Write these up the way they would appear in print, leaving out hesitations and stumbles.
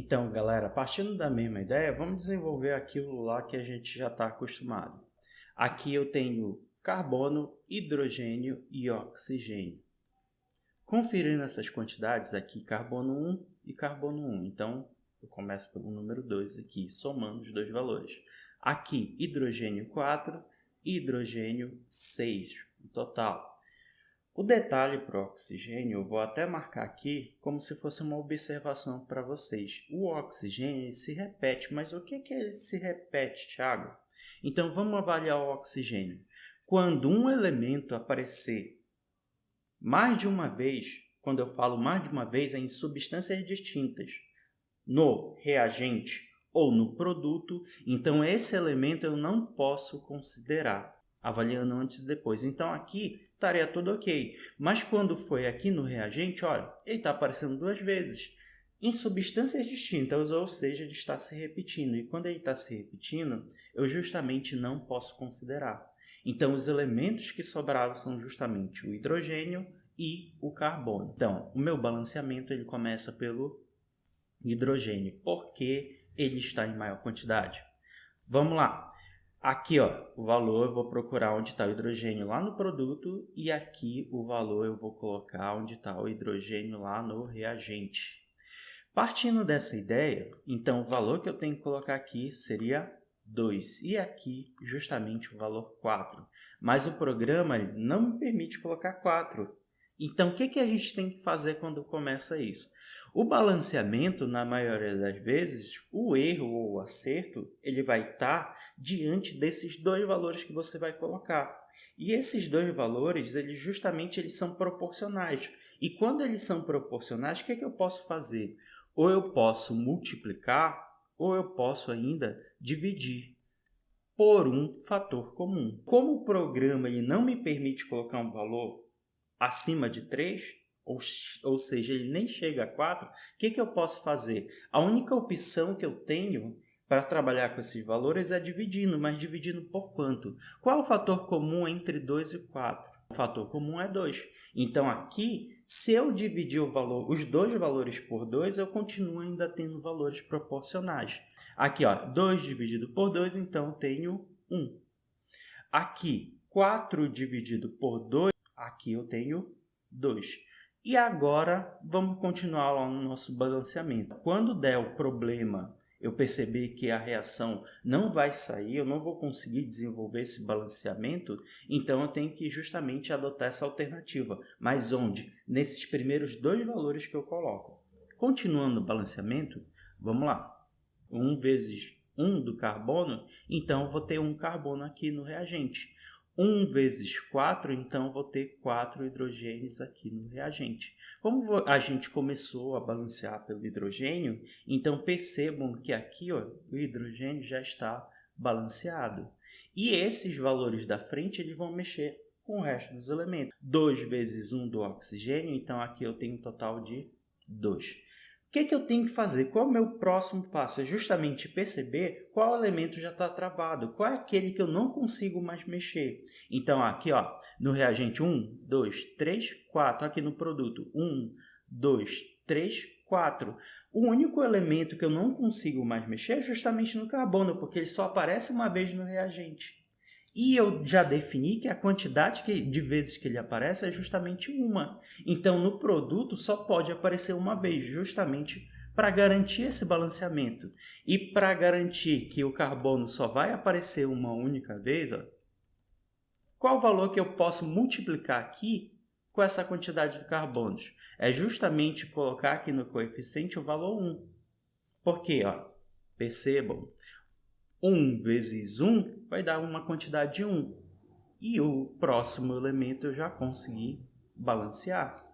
Então, galera, partindo da mesma ideia, vamos desenvolver aquilo lá que a gente já está acostumado. Aqui eu tenho carbono, hidrogênio e oxigênio. Conferindo essas quantidades aqui, carbono 1 e carbono 1. Então, eu começo pelo número 2 aqui, somando os dois valores. Aqui, hidrogênio 4 e hidrogênio 6 no total. O detalhe para o oxigênio, eu vou até marcar aqui como se fosse uma observação para vocês. O oxigênio se repete, mas o que ele se repete, Thiago? Então, vamos avaliar o oxigênio. Quando um elemento aparecer mais de uma vez, quando eu falo mais de uma vez, é em substâncias distintas, no reagente ou no produto, então esse elemento eu não posso considerar, avaliando antes e depois. Então aqui estaria tudo ok, mas quando foi aqui no reagente, olha, ele está aparecendo duas vezes, em substâncias distintas, ou seja, ele está se repetindo. E quando ele está se repetindo, eu justamente não posso considerar. Então os elementos que sobraram são justamente o hidrogênio e o carbono. Então, o meu balanceamento ele começa pelo hidrogênio, porque ele está em maior quantidade. Vamos lá. Aqui, ó, o valor eu vou procurar onde está o hidrogênio lá no produto e aqui o valor eu vou colocar onde está o hidrogênio lá no reagente. Partindo dessa ideia, então o valor que eu tenho que colocar aqui seria 2 e aqui justamente o valor 4. Mas o programa não me permite colocar 4. Então, o que a gente tem que fazer quando começa isso? O balanceamento, na maioria das vezes, o erro ou o acerto, ele vai estar diante desses dois valores que você vai colocar. E esses dois valores, eles são proporcionais. E quando eles são proporcionais, o que eu posso fazer? Ou eu posso multiplicar, ou eu posso ainda dividir por um fator comum. Como o programa ele não me permite colocar um valor acima de 3, ou seja, ele nem chega a 4, o que eu posso fazer? A única opção que eu tenho para trabalhar com esses valores é dividindo, mas dividindo por quanto? Qual é o fator comum entre 2 e 4? O fator comum é 2. Então aqui, se eu dividir os dois valores por 2, eu continuo ainda tendo valores proporcionais. Aqui, ó, 2 dividido por 2, então tenho 1. Aqui, 4 dividido por 2, aqui eu tenho 2. E agora, vamos continuar lá no nosso balanceamento. Quando der o problema, eu perceber que a reação não vai sair, eu não vou conseguir desenvolver esse balanceamento, então eu tenho que justamente adotar essa alternativa. Mas onde? Nesses primeiros dois valores que eu coloco. Continuando o balanceamento, vamos lá. 1 vezes 1 do carbono, então eu vou ter um carbono aqui no reagente. 1 vezes 4, então eu vou ter 4 hidrogênios aqui no reagente. Como a gente começou a balancear pelo hidrogênio, então percebam que aqui ó, o hidrogênio já está balanceado. E esses valores da frente eles vão mexer com o resto dos elementos. 2 vezes 1 do oxigênio, então aqui eu tenho um total de 2. O que eu tenho que fazer? Qual é o meu próximo passo? É justamente perceber qual elemento já está travado, qual é aquele que eu não consigo mais mexer. Então, aqui ó, no reagente 1, 2, 3, 4, aqui no produto 1, 2, 3, 4. O único elemento que eu não consigo mais mexer é justamente no carbono, porque ele só aparece uma vez no reagente. E eu já defini que a quantidade de vezes que ele aparece é justamente uma. Então, no produto só pode aparecer uma vez, justamente para garantir esse balanceamento. E para garantir que o carbono só vai aparecer uma única vez, ó, qual o valor que eu posso multiplicar aqui com essa quantidade de carbonos? É justamente colocar aqui no coeficiente o valor 1. Por quê? Percebam, 1 vezes 1 vai dar uma quantidade de 1. E o próximo elemento eu já consegui balancear.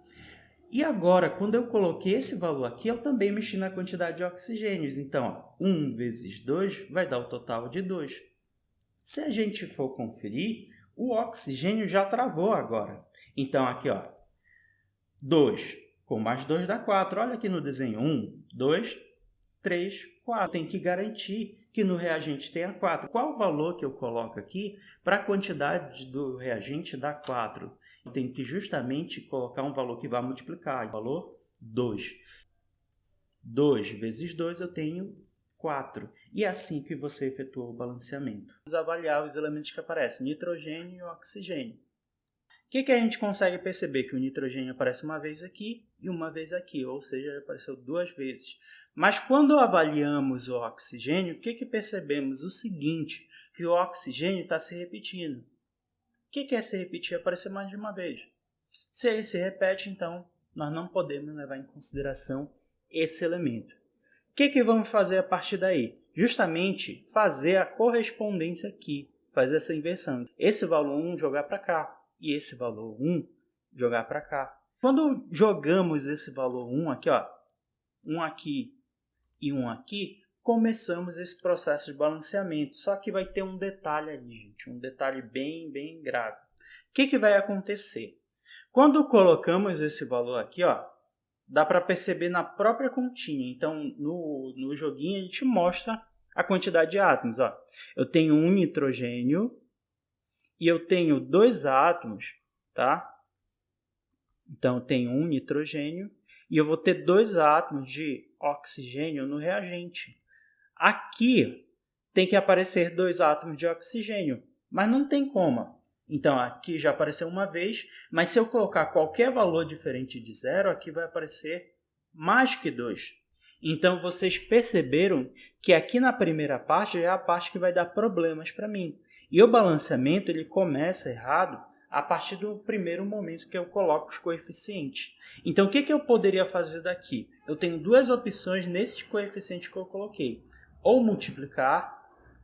E agora, quando eu coloquei esse valor aqui, eu também mexi na quantidade de oxigênios. Então, 1 vezes 2 vai dar o total de 2. Se a gente for conferir, o oxigênio já travou agora. Então, aqui, 2 com mais 2 dá 4. Olha aqui no desenho. 1, 2, 3, 4. Tem que garantir que no reagente tenha 4. Qual o valor que eu coloco aqui para a quantidade do reagente dar 4? Eu tenho que justamente colocar um valor que vai multiplicar, o valor 2. 2 vezes 2 eu tenho 4. E é assim que você efetua o balanceamento. Vamos avaliar os elementos que aparecem, nitrogênio e oxigênio. O que a gente consegue perceber? Que o nitrogênio aparece uma vez aqui e uma vez aqui, ou seja, apareceu 2 vezes. Mas quando avaliamos o oxigênio, o que percebemos? O seguinte, que o oxigênio está se repetindo. O que é se repetir? Aparecer mais de uma vez. Se ele se repete, então, nós não podemos levar em consideração esse elemento. O que vamos fazer a partir daí? Justamente fazer a correspondência aqui, fazer essa inversão. Esse valor 1 jogar para cá e esse valor 1 jogar para cá. Quando jogamos esse valor 1 aqui, ó, 1 aqui e 1 aqui, começamos esse processo de balanceamento. Só que vai ter um detalhe ali, gente, um detalhe bem grave. O que vai acontecer? Quando colocamos esse valor aqui, ó, dá para perceber na própria continha. Então, no joguinho, a gente mostra a quantidade de átomos. Ó. Eu tenho um nitrogênio e eu tenho 2 átomos, tá? Então, eu tenho um nitrogênio e eu vou ter 2 átomos de oxigênio no reagente. Aqui tem que aparecer 2 átomos de oxigênio, mas não tem como. Então, aqui já apareceu uma vez, mas se eu colocar qualquer valor diferente de 0, aqui vai aparecer mais que 2. Então, vocês perceberam que aqui na primeira parte é a parte que vai dar problemas para mim. E o balanceamento ele começa errado a partir do primeiro momento que eu coloco os coeficientes. Então, o que eu poderia fazer daqui? Eu tenho 2 opções nesses coeficientes que eu coloquei. Ou multiplicar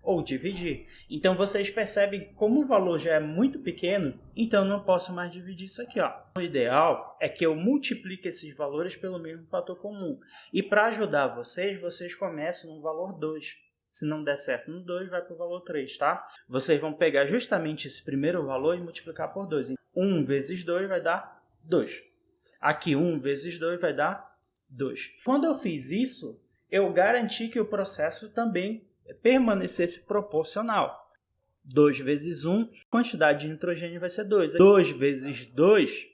ou dividir. Então, vocês percebem como o valor já é muito pequeno, então não posso mais dividir isso aqui. Ó. O ideal é que eu multiplique esses valores pelo mesmo fator comum. E para ajudar vocês começam no valor 2. Se não der certo no 2, vai para o valor 3, tá? Vocês vão pegar justamente esse primeiro valor e multiplicar por 2. 1 vezes 2 vai dar 2. Aqui, 1 vezes 2 vai dar 2. Quando eu fiz isso, eu garanti que o processo também permanecesse proporcional. 2 vezes 1, a quantidade de nitrogênio vai ser 2. 2 vezes 2,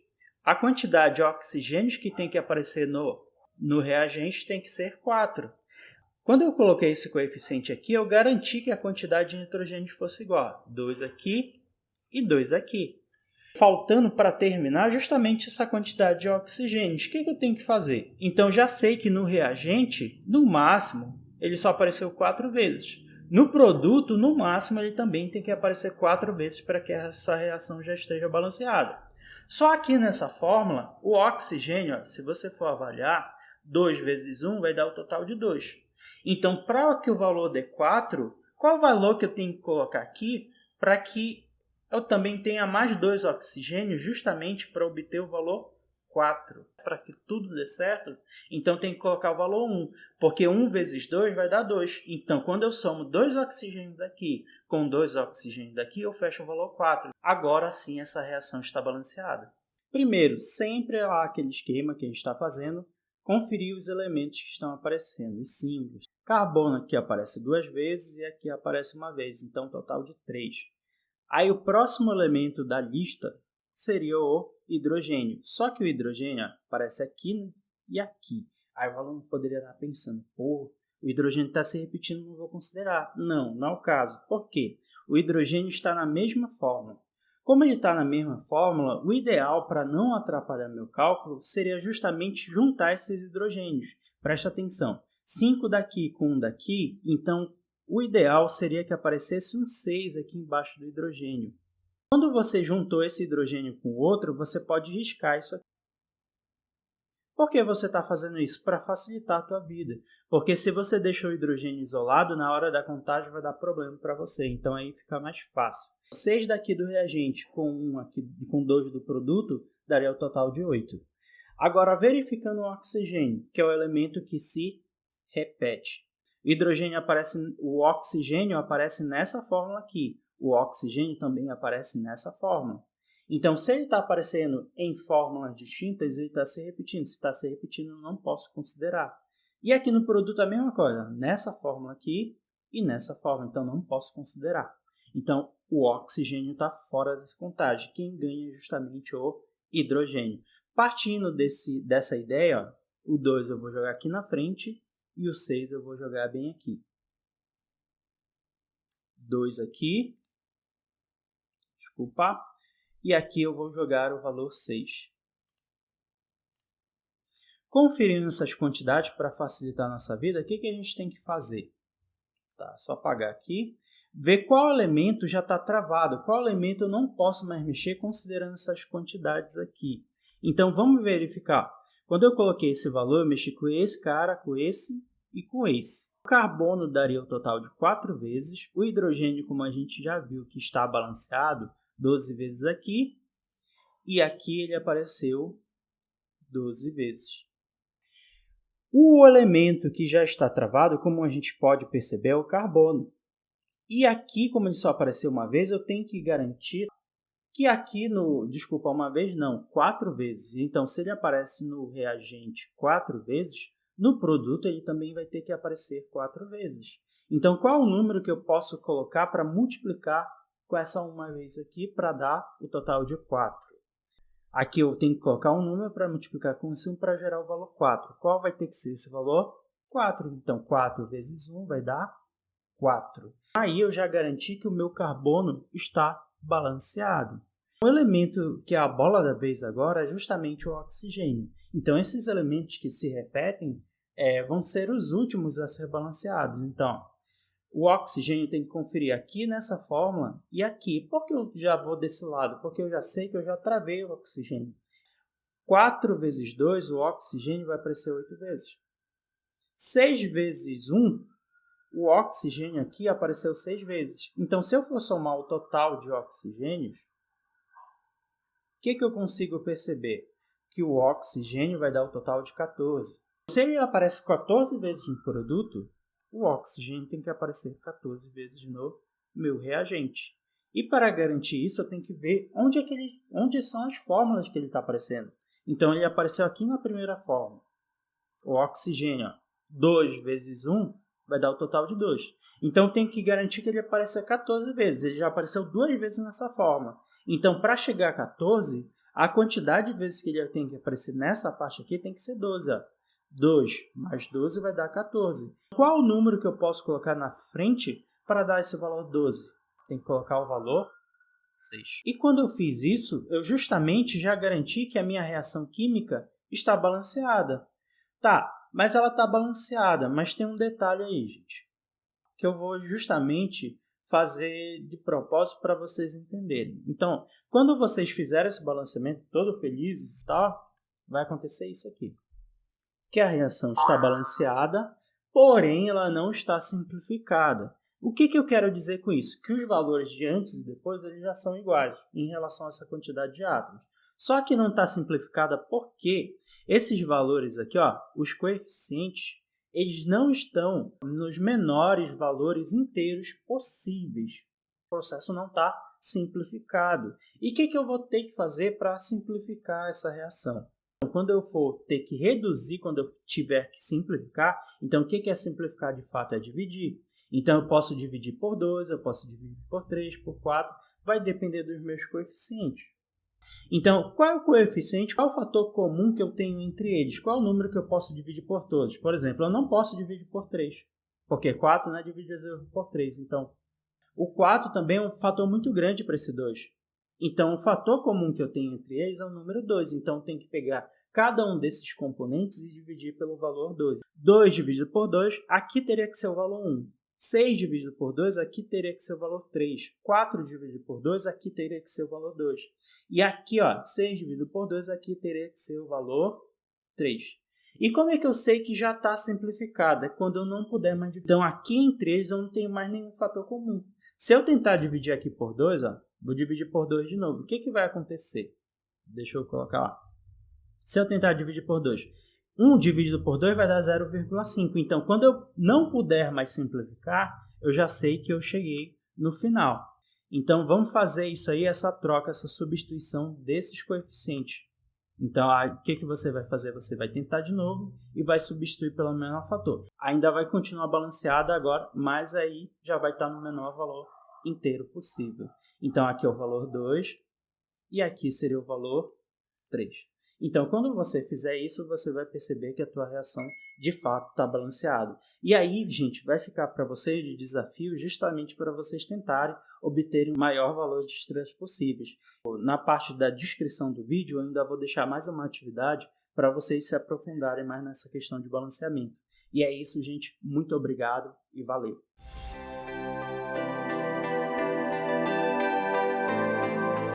a quantidade de oxigênios que tem que aparecer no reagente tem que ser 4. Quando eu coloquei esse coeficiente aqui, eu garanti que a quantidade de nitrogênio fosse igual. 2 aqui e 2 aqui. Faltando para terminar justamente essa quantidade de oxigênios. O que eu tenho que fazer? Então, já sei que no reagente, no máximo, ele só apareceu 4 vezes. No produto, no máximo, ele também tem que aparecer 4 vezes para que essa reação já esteja balanceada. Só aqui nessa fórmula, o oxigênio, se você for avaliar, 2 vezes 1 vai dar o total de 2. Então, para que o valor dê 4, qual o valor que eu tenho que colocar aqui para que eu também tenha mais 2 oxigênios justamente para obter o valor 4? Para que tudo dê certo, então tem que colocar o valor 1, porque 1 vezes 2 vai dar 2. Então, quando eu somo 2 oxigênios daqui com 2 oxigênios daqui, eu fecho o valor 4. Agora sim, essa reação está balanceada. Primeiro, sempre lá aquele esquema que a gente está fazendo, conferir os elementos que estão aparecendo, os símbolos. Carbono aqui aparece 2 vezes e aqui aparece uma vez, então total de 3. Aí o próximo elemento da lista seria o hidrogênio. Só que o hidrogênio aparece aqui e aqui. Aí o aluno poderia estar pensando, pô, o hidrogênio está se repetindo, não vou considerar. Não é o caso. Por quê? O hidrogênio está na mesma fórmula. Como ele está na mesma fórmula, o ideal para não atrapalhar meu cálculo seria justamente juntar esses hidrogênios. Presta atenção. 5 daqui com 1 daqui, então o ideal seria que aparecesse um 6 aqui embaixo do hidrogênio. Quando você juntou esse hidrogênio com o outro, você pode riscar isso aqui. Por que você está fazendo isso? Para facilitar a tua vida. Porque se você deixa o hidrogênio isolado, na hora da contagem vai dar problema para você. Então aí fica mais fácil. 6 daqui do reagente com 1 aqui, com 2 do produto, daria o total de 8. Agora, verificando o oxigênio, que é o elemento que se repete. O oxigênio aparece nessa fórmula aqui. O oxigênio também aparece nessa fórmula. Então, se ele está aparecendo em fórmulas distintas, ele está se repetindo. Se está se repetindo, eu não posso considerar. E aqui no produto a mesma coisa. Nessa fórmula aqui e nessa fórmula. Então, não posso considerar. Então, o oxigênio está fora dessa contagem. Quem ganha é justamente o hidrogênio. Partindo dessa ideia, ó, O 2 eu vou jogar aqui na frente e o 6 eu vou jogar bem aqui. 2 aqui. Desculpa. E aqui eu vou jogar o valor 6. Conferindo essas quantidades para facilitar a nossa vida, o que a gente tem que fazer? Tá, só apagar aqui. Ver qual elemento já está travado, qual elemento eu não posso mais mexer considerando essas quantidades aqui. Então, vamos verificar. Quando eu coloquei esse valor, eu mexi com esse cara, com esse e com esse. O carbono daria o total de 4 vezes. O hidrogênio, como a gente já viu, que está balanceado, 12 vezes aqui. E aqui ele apareceu 12 vezes. O elemento que já está travado, como a gente pode perceber, é o carbono. E aqui, como ele só apareceu uma vez, eu tenho que garantir que aqui desculpa, uma vez não, 4 vezes. Então, se ele aparece no reagente 4 vezes, no produto ele também vai ter que aparecer 4 vezes. Então, qual é o número que eu posso colocar para multiplicar com essa uma vez aqui para dar o total de 4? Aqui eu tenho que colocar um número para multiplicar com esse 1 para gerar o valor 4. Qual vai ter que ser esse valor? 4. Então, 4 vezes 1 vai dar 4. Aí eu já garanti que o meu carbono está balanceado. O elemento que é a bola da vez agora é justamente o oxigênio. Então, esses elementos que se repetem vão ser os últimos a ser balanceados. Então, o oxigênio tem que conferir aqui nessa fórmula e aqui. Por que eu já vou desse lado? Porque eu já sei que eu já travei o oxigênio. 4 vezes 2, o oxigênio vai aparecer 8 vezes. 6 vezes 1, o oxigênio aqui apareceu 6 vezes. Então, se eu for somar o total de oxigênios, o que eu consigo perceber? Que o oxigênio vai dar o total de 14. Se ele aparece 14 vezes no produto, o oxigênio tem que aparecer 14 vezes no meu reagente. E para garantir isso, eu tenho que ver onde são as fórmulas que ele está aparecendo. Então, ele apareceu aqui na primeira fórmula. O oxigênio, 2 vezes 1, vai dar o total de 2. Então, tem que garantir que ele apareça 14 vezes. Ele já apareceu 2 vezes nessa forma. Então, para chegar a 14, a quantidade de vezes que ele tem que aparecer nessa parte aqui tem que ser 12. Ó. 2 mais 12 vai dar 14. Qual o número que eu posso colocar na frente para dar esse valor 12? Tem que colocar o valor 6. E quando eu fiz isso, eu justamente já garanti que a minha reação química está balanceada. Tá, mas ela está balanceada, mas tem um detalhe aí, gente, que eu vou justamente fazer de propósito para vocês entenderem. Então, quando vocês fizerem esse balanceamento todo felizes e tal, vai acontecer isso aqui. Que a reação está balanceada, porém ela não está simplificada. O que eu quero dizer com isso? Que os valores de antes e depois eles já são iguais em relação a essa quantidade de átomos. Só que não está simplificada porque esses valores aqui, ó, os coeficientes, eles não estão nos menores valores inteiros possíveis. O processo não está simplificado. E o que eu vou ter que fazer para simplificar essa reação? Então, quando eu for ter que reduzir, quando eu tiver que simplificar, então o que é simplificar de fato? É dividir. Então, eu posso dividir por 2, eu posso dividir por 3, por 4, vai depender dos meus coeficientes. Então, qual é o coeficiente, qual é o fator comum que eu tenho entre eles? Qual é o número que eu posso dividir por todos? Por exemplo, eu não posso dividir por 3, porque 4 não é divisível por 3. Então, o 4 também é um fator muito grande para esse 2. Então, o fator comum que eu tenho entre eles é o número 2. Então, eu tenho que pegar cada um desses componentes e dividir pelo valor 2. 2 dividido por 2, aqui teria que ser o valor 1. 6 dividido por 2, aqui teria que ser o valor 3. 4 dividido por 2, aqui teria que ser o valor 2. E aqui, ó, 6 dividido por 2, aqui teria que ser o valor 3. E como é que eu sei que já está simplificado? É quando eu não puder mais dividir. Então, aqui entre eles eu não tenho mais nenhum fator comum. Se eu tentar dividir aqui por 2, ó, vou dividir por 2 de novo. O que vai acontecer? Deixa eu colocar lá. Se eu tentar dividir por 2, 1 dividido por 2 vai dar 0,5. Então, quando eu não puder mais simplificar, eu já sei que eu cheguei no final. Então, vamos fazer isso aí, essa troca, essa substituição desses coeficientes. Então, o que você vai fazer? Você vai tentar de novo e vai substituir pelo menor fator. Ainda vai continuar balanceada agora, mas aí já vai estar no menor valor inteiro possível. Então, aqui é o valor 2 e aqui seria o valor 3. Então, quando você fizer isso, você vai perceber que a tua reação, de fato, está balanceada. E aí, gente, vai ficar para vocês de desafio justamente para vocês tentarem obterem o maior valor de estrelas possíveis. Na parte da descrição do vídeo, eu ainda vou deixar mais uma atividade para vocês se aprofundarem mais nessa questão de balanceamento. E é isso, gente. Muito obrigado e valeu!